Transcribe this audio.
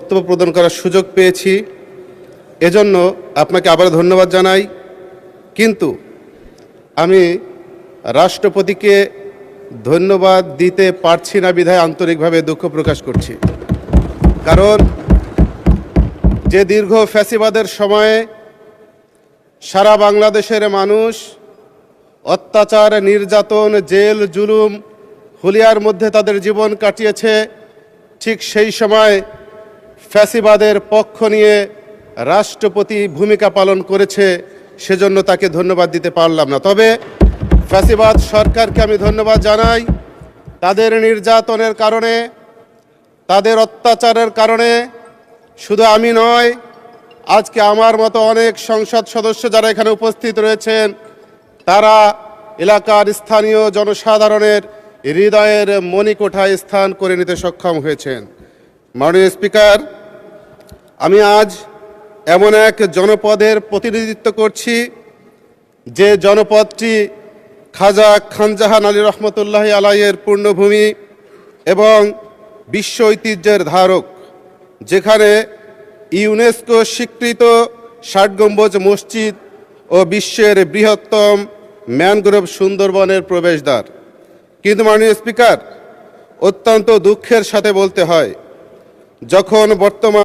বক্তব্য প্রদান করার সুযোগ পেয়েছি, এজন্য আপনাকে আবার ধন্যবাদ জানাই। কিন্তু আমি রাষ্ট্রপতিকে ধন্যবাদ দিতে পারছি না বিধায় আন্তরিকভাবে দুঃখ প্রকাশ করছি। কারণ যে দীর্ঘ ফ্যাসিবাদের সময়ে সারা বাংলাদেশের মানুষ অত্যাচার, নির্যাতন, জেল, জুলুম, হুলিয়ার মধ্যে তাদের জীবন কাটিয়েছে, ঠিক সেই সময় ফ্যাসিবাদের পক্ষ নিয়ে রাষ্ট্রপতি ভূমিকা পালন করেছে, সেজন্য তাকে ধন্যবাদ দিতে পারলাম না। তবে ফ্যাসিবাদ সরকারকে আমি ধন্যবাদ জানাই। তাদের নির্যাতনের কারণে, তাদের অত্যাচারের কারণে শুধু আমি নয়, আজকে আমার মতো অনেক সংসদ সদস্য যারা এখানে উপস্থিত রয়েছেন, তারা এলাকার স্থানীয় জনসাধারণের হৃদয়ের মণিকোঠায় স্থান করে নিতে সক্ষম হয়েছেন। মাননীয় স্পিকার, আমি আজ এমন এক জনপদের প্রতিনিধিত্ব করছি যে জনপদটি খাজা খানজাহান আলী রহমতুল্লাহ আলাইয়ের পূর্ণভূমি এবং বিশ্ব ঐতিহ্যের ধারক, যেখানে ইউনেস্কো স্বীকৃত ৬০ গম্বুজ মসজিদ ও বিশ্বের বৃহত্তম ম্যানগ্রোভ সুন্দরবনের প্রবেশদ্বার। কিন্তু মাননীয় স্পিকার, অত্যন্ত দুঃখের সাথে বলতে হয়, যখন বর্তমান